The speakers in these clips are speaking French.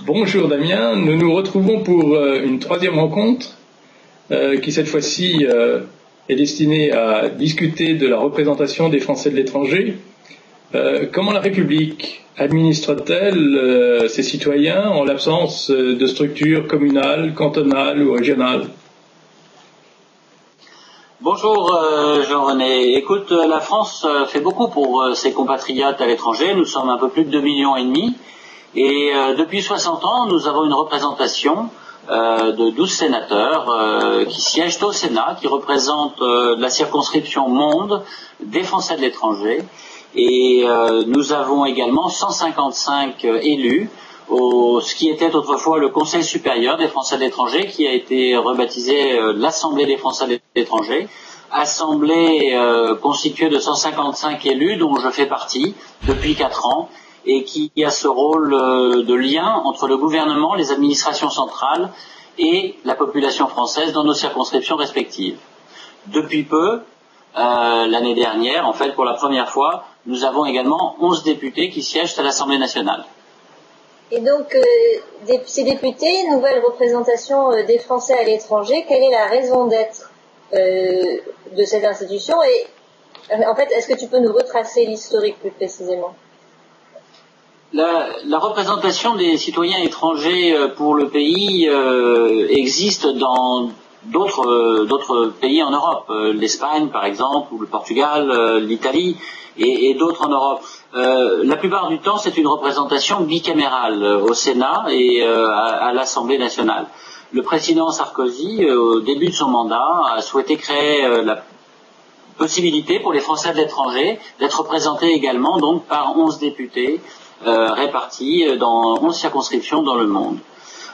Bonjour Damien, nous nous retrouvons pour une troisième rencontre qui cette fois-ci est destinée à discuter de la représentation des Français de l'étranger. Comment la République administre-t-elle ses citoyens en l'absence de structures communales, cantonales ou régionales? Bonjour Jean-René. Écoute, la France fait beaucoup pour ses compatriotes à l'étranger. Nous sommes un peu plus de 2,5 millions. Et depuis 60 ans, nous avons une représentation de 12 sénateurs qui siègent au Sénat, qui représentent la circonscription Monde des Français de l'étranger. Et nous avons également 155 élus ce qui était autrefois le Conseil supérieur des Français de l'étranger, qui a été rebaptisé l'Assemblée des Français de l'étranger, assemblée constituée de 155 élus dont je fais partie depuis 4 ans, et qui a ce rôle de lien entre le gouvernement, les administrations centrales et la population française dans nos circonscriptions respectives. Depuis peu, l'année dernière, en fait pour la première fois, nous avons également 11 députés qui siègent à l'Assemblée nationale. Et donc, ces députés, nouvelle représentation des Français à l'étranger, quelle est la raison d'être de cette institution? Et en fait, est-ce que tu peux nous retracer l'historique plus précisément? La représentation des citoyens étrangers pour le pays existe dans d'autres pays en Europe, l'Espagne par exemple, ou le Portugal, l'Italie et d'autres en Europe. La plupart du temps, c'est une représentation bicamérale au Sénat et à l'Assemblée nationale. Le président Sarkozy, au début de son mandat, a souhaité créer la possibilité pour les Français de l'étranger d'être représentés également donc par 11 députés répartis dans 11 circonscriptions dans le monde.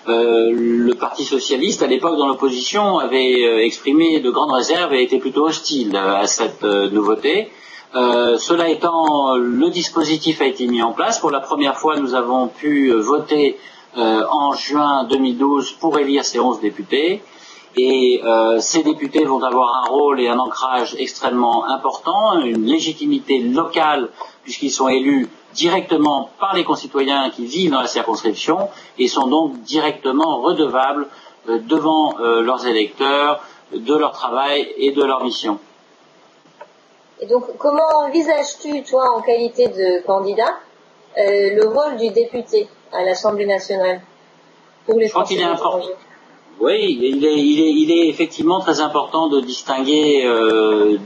Le Parti socialiste, à l'époque dans l'opposition, avait exprimé de grandes réserves et était plutôt hostile à cette nouveauté. Cela étant, le dispositif a été mis en place. Pour la première fois, nous avons pu voter en juin 2012 pour élire ces 11 députés. Et ces députés vont avoir un rôle et un ancrage extrêmement important, une légitimité locale, puisqu'ils sont élus directement par les concitoyens qui vivent dans la circonscription et sont donc directement redevables devant leurs électeurs de leur travail et de leur mission. Et donc, comment envisages-tu, toi, en qualité de candidat, le rôle du député à l'Assemblée nationale pour les Français de l'étranger? Oui, il est effectivement très important de distinguer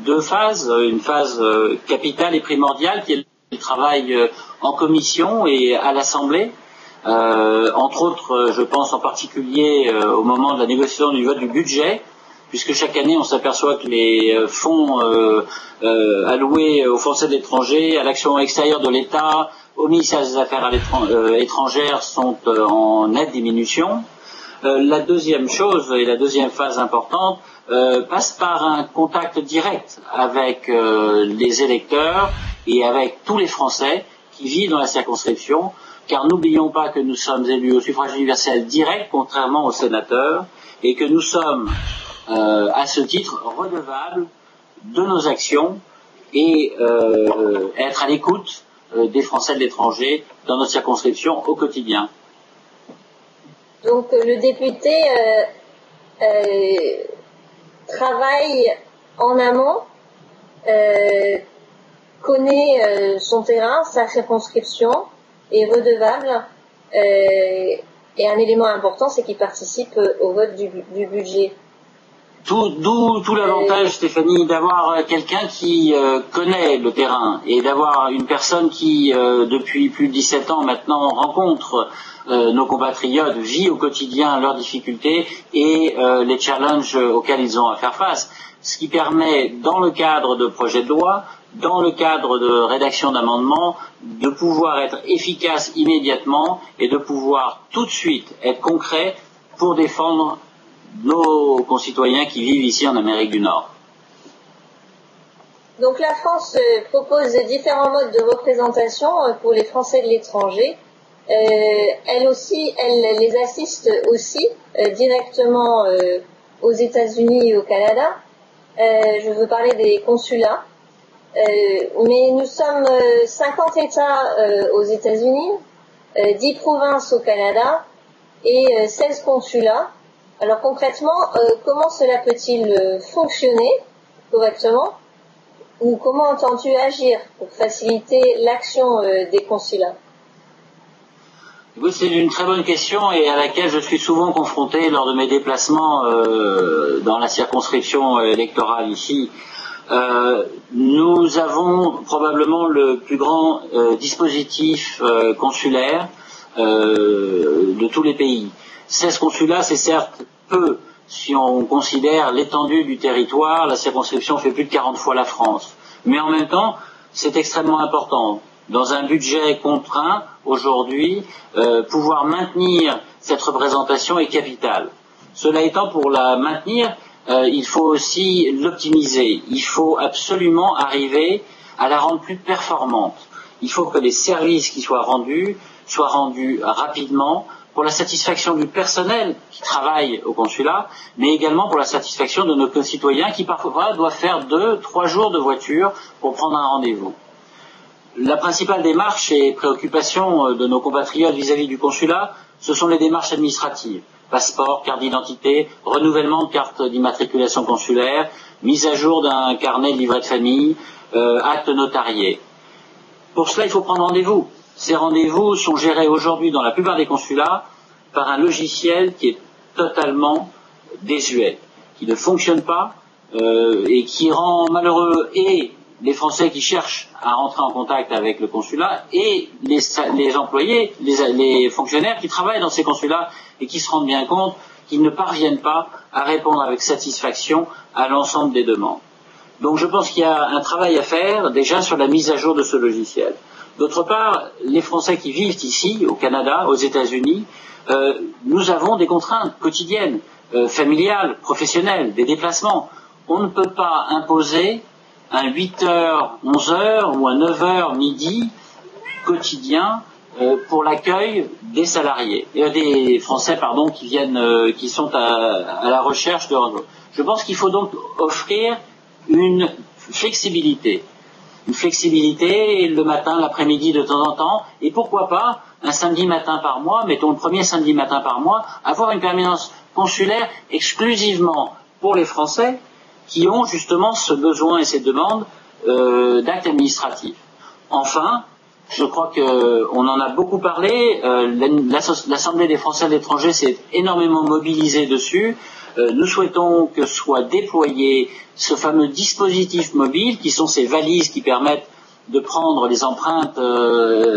deux phases. Une phase capitale et primordiale qui est le travail en commission et à l'Assemblée. Entre autres, je pense en particulier au moment de la négociation du vote du budget, puisque chaque année on s'aperçoit que les fonds alloués aux Français de l'étranger, à l'action extérieure de l'État, au ministère des Affaires étrangères sont en nette diminution. La deuxième chose et la deuxième phase importante passe par un contact direct avec les électeurs et avec tous les Français qui vivent dans la circonscription, car n'oublions pas que nous sommes élus au suffrage universel direct, contrairement aux sénateurs, et que nous sommes à ce titre redevables de nos actions et être à l'écoute des Français de l'étranger dans notre circonscription au quotidien. Donc le député travaille en amont, connaît son terrain, sa circonscription, est redevable, et un élément important, c'est qu'il participe au vote du budget. D'où tout l'avantage, Stéphanie, d'avoir quelqu'un qui connaît le terrain et d'avoir une personne qui, depuis plus de 17 ans maintenant, rencontre nos compatriotes, vit au quotidien leurs difficultés et les challenges auxquels ils ont à faire face. Ce qui permet, dans le cadre de projets de loi, dans le cadre de rédaction d'amendements, de pouvoir être efficace immédiatement et de pouvoir tout de suite être concret pour défendre nos concitoyens qui vivent ici en Amérique du Nord. Donc la France propose différents modes de représentation pour les Français de l'étranger. Elle les assiste aussi directement aux États-Unis et au Canada. Je veux parler des consulats. Mais nous sommes 50 États aux États-Unis, 10 provinces au Canada et 16 consulats. Alors concrètement, comment cela peut-il fonctionner correctement, ou comment entends-tu agir pour faciliter l'action des consulats? Oui, c'est une très bonne question et à laquelle je suis souvent confronté lors de mes déplacements dans la circonscription électorale ici. Nous avons probablement le plus grand dispositif consulaire de tous les pays. 16 consulats, c'est certes peu si on considère l'étendue du territoire. La circonscription fait plus de 40 fois la France. Mais en même temps, c'est extrêmement important. Dans un budget contraint, aujourd'hui, pouvoir maintenir cette représentation est capital. Cela étant, pour la maintenir, il faut aussi l'optimiser. Il faut absolument arriver à la rendre plus performante. Il faut que les services qui soient rendus rapidement pour la satisfaction du personnel qui travaille au consulat, mais également pour la satisfaction de nos concitoyens qui parfois doivent faire 2-3 jours de voiture pour prendre un rendez-vous. La principale démarche et préoccupation de nos compatriotes vis-à-vis du consulat, ce sont les démarches administratives. Passeport, carte d'identité, renouvellement de carte d'immatriculation consulaire, mise à jour d'un carnet de livret de famille, acte notarié. Pour cela, il faut prendre rendez-vous. Ces rendez-vous sont gérés aujourd'hui dans la plupart des consulats par un logiciel qui est totalement désuet, qui ne fonctionne pas et qui rend malheureux et les Français qui cherchent à rentrer en contact avec le consulat et les employés, les fonctionnaires qui travaillent dans ces consulats et qui se rendent bien compte qu'ils ne parviennent pas à répondre avec satisfaction à l'ensemble des demandes. Donc je pense qu'il y a un travail à faire déjà sur la mise à jour de ce logiciel. D'autre part, les Français qui vivent ici, au Canada, aux États-Unis, nous avons des contraintes quotidiennes, familiales, professionnelles, des déplacements. On ne peut pas imposer un 8h, 11h ou un 9h midi quotidien pour l'accueil des salariés, des Français qui viennent, qui sont à la recherche de rendez-vous. Je pense qu'il faut donc offrir une flexibilité le matin, l'après-midi de temps en temps, et pourquoi pas un samedi matin par mois, mettons le premier samedi matin par mois, avoir une permanence consulaire exclusivement pour les Français qui ont justement ce besoin et ces demandes d'actes administratifs. Enfin, je crois qu'on en a beaucoup parlé, l'Assemblée des Français de l'étranger s'est énormément mobilisée dessus. Nous souhaitons que soit déployé ce fameux dispositif mobile, qui sont ces valises qui permettent de prendre les empreintes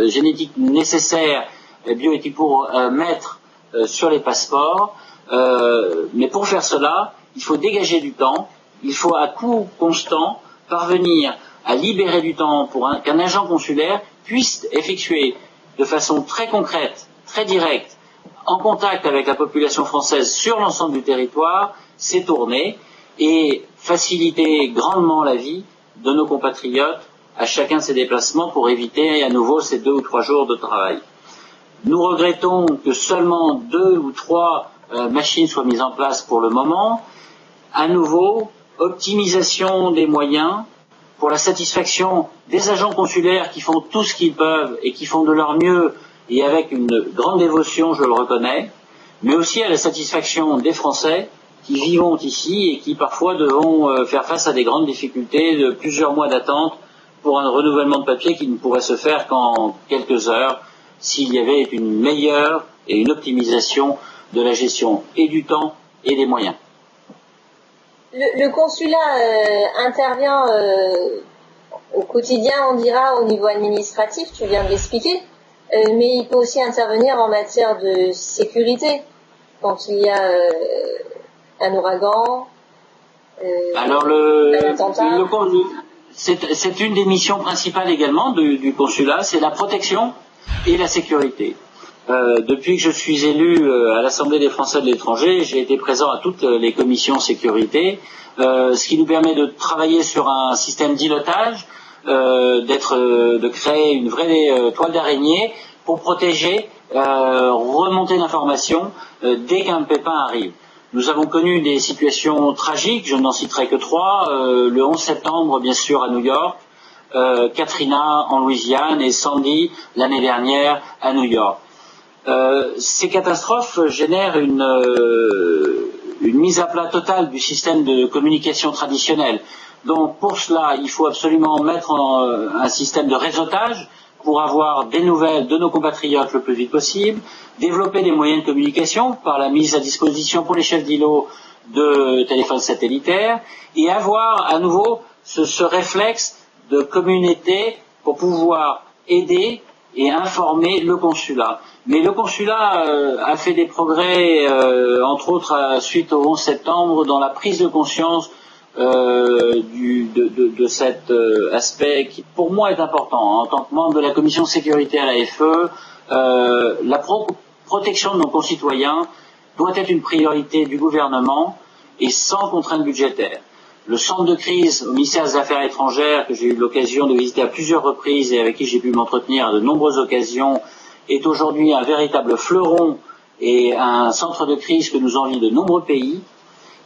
génétiques nécessaires bioéthiques pour mettre sur les passeports. Mais pour faire cela, il faut dégager du temps, il faut à coût constant parvenir à libérer du temps pour qu'un agent consulaire puisse effectuer de façon très concrète, très directe, en contact avec la population française sur l'ensemble du territoire, ses tournées et faciliter grandement la vie de nos compatriotes à chacun de ces déplacements pour éviter à nouveau ces 2 ou 3 jours de travail. Nous regrettons que seulement 2 ou 3 machines soient mises en place pour le moment. À nouveau, optimisation des moyens pour la satisfaction des agents consulaires qui font tout ce qu'ils peuvent et qui font de leur mieux et avec une grande dévotion, je le reconnais, mais aussi à la satisfaction des Français qui vivent ici et qui parfois devront faire face à des grandes difficultés de plusieurs mois d'attente pour un renouvellement de papier qui ne pourrait se faire qu'en quelques heures s'il y avait une meilleure et une optimisation de la gestion et du temps et des moyens. Le consulat intervient au quotidien, on dira, au niveau administratif, tu viens de l'expliquer, mais il peut aussi intervenir en matière de sécurité, quand il y a un ouragan, alors un attentat. C'est une des missions principales également du consulat, c'est la protection et la sécurité. Depuis que je suis élu à l'Assemblée des Français de l'étranger, j'ai été présent à toutes les commissions sécurité, ce qui nous permet de travailler sur un système d'îlotage, de créer une vraie toile d'araignée pour protéger, remonter l'information dès qu'un pépin arrive. Nous avons connu des situations tragiques, je n'en citerai que 3, le 11 septembre bien sûr à New York, Katrina en Louisiane et Sandy l'année dernière à New York. Ces catastrophes génèrent une mise à plat totale du système de communication traditionnel. Donc pour cela, il faut absolument mettre un système de réseautage pour avoir des nouvelles de nos compatriotes le plus vite possible, développer des moyens de communication par la mise à disposition pour les chefs d'îlots de téléphones satellitaires et avoir à nouveau ce réflexe de communauté pour pouvoir aider et informer le consulat. Mais le consulat a fait des progrès, entre autres suite au 11 septembre, dans la prise de conscience de cet aspect qui pour moi est important. En tant que membre de la commission sécurité à l'AFE, la protection de nos concitoyens doit être une priorité du gouvernement et sans contrainte budgétaire. Le centre de crise au ministère des Affaires étrangères, que j'ai eu l'occasion de visiter à plusieurs reprises et avec qui j'ai pu m'entretenir à de nombreuses occasions, est aujourd'hui un véritable fleuron et un centre de crise que nous envient de nombreux pays.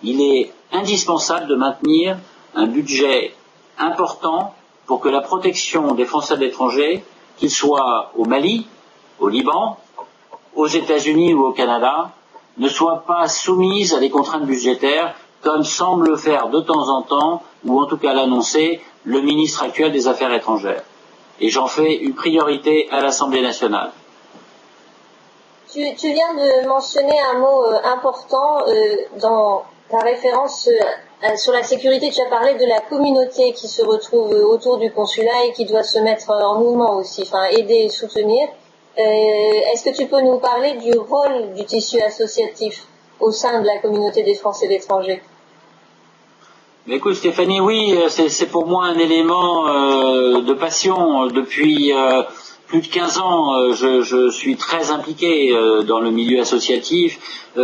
Il est indispensable de maintenir un budget important pour que la protection des Français de l'étranger, qu'ils soient au Mali, au Liban, aux États-Unis ou au Canada, ne soit pas soumise à des contraintes budgétaires comme semble le faire de temps en temps, ou en tout cas l'annoncer, le ministre actuel des Affaires étrangères. Et j'en fais une priorité à l'Assemblée nationale. Tu viens de mentionner un mot important dans ta référence sur la sécurité. Tu as parlé de la communauté qui se retrouve autour du consulat et qui doit se mettre en mouvement aussi, enfin aider et soutenir. Est-ce que tu peux nous parler du rôle du tissu associatif au sein de la communauté des Français de l'étranger? Mais écoute Stéphanie, oui, c'est pour moi un élément de passion. Depuis plus de 15 ans, je suis très impliqué dans le milieu associatif.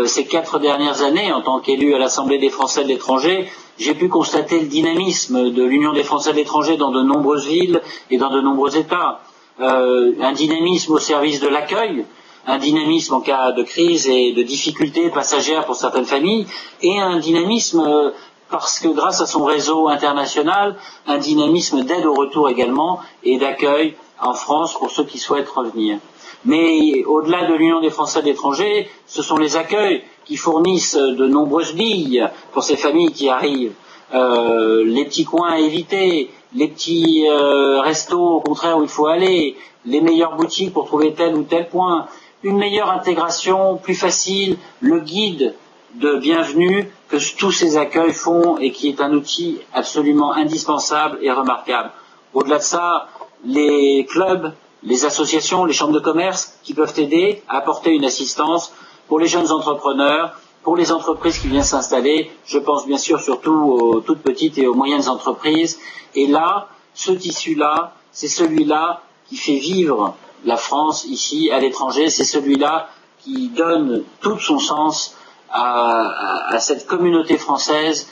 Ces 4 dernières années, en tant qu'élu à l'Assemblée des Français de l'étranger, j'ai pu constater le dynamisme de l'Union des Français de l'étranger dans de nombreuses villes et dans de nombreux États. Un dynamisme au service de l'accueil, un dynamisme en cas de crise et de difficultés passagères pour certaines familles, et un dynamisme parce que grâce à son réseau international, un dynamisme d'aide au retour également et d'accueil en France pour ceux qui souhaitent revenir. Mais au-delà de l'Union des Français de l'étranger, ce sont les accueils qui fournissent de nombreuses billes pour ces familles qui arrivent. Les petits coins à éviter, les petits restos au contraire où il faut aller, les meilleures boutiques pour trouver tel ou tel point, une meilleure intégration, plus facile, le guide de bienvenue que tous ces accueils font et qui est un outil absolument indispensable et remarquable. Au-delà de ça, les clubs, les associations, les chambres de commerce qui peuvent aider à apporter une assistance pour les jeunes entrepreneurs, pour les entreprises qui viennent s'installer, je pense bien sûr surtout aux toutes petites et aux moyennes entreprises. Et là, ce tissu-là, c'est celui-là qui fait vivre la France ici, à l'étranger, c'est celui-là qui donne tout son sens à cette communauté française,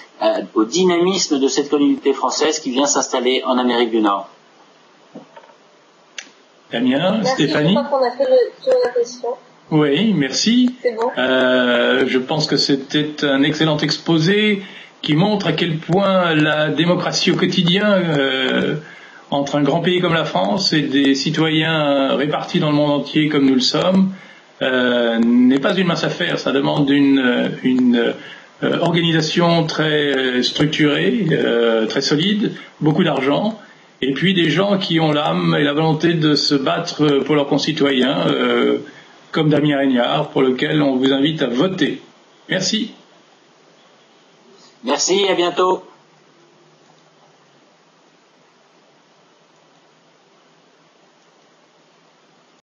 au dynamisme de cette communauté française qui vient s'installer en Amérique du Nord. Damien, merci, Stéphanie. Je crois qu'on a fait le tour de la question. Oui, merci. C'est bon. Je pense que c'était un excellent exposé qui montre à quel point la démocratie au quotidien entre un grand pays comme la France et des citoyens répartis dans le monde entier comme nous le sommes n'est pas une mince affaire. Ça demande une organisation très structurée, très solide, beaucoup d'argent, et puis des gens qui ont l'âme et la volonté de se battre pour leurs concitoyens, comme Damien Régnard, pour lequel on vous invite à voter. Merci. Merci, à bientôt.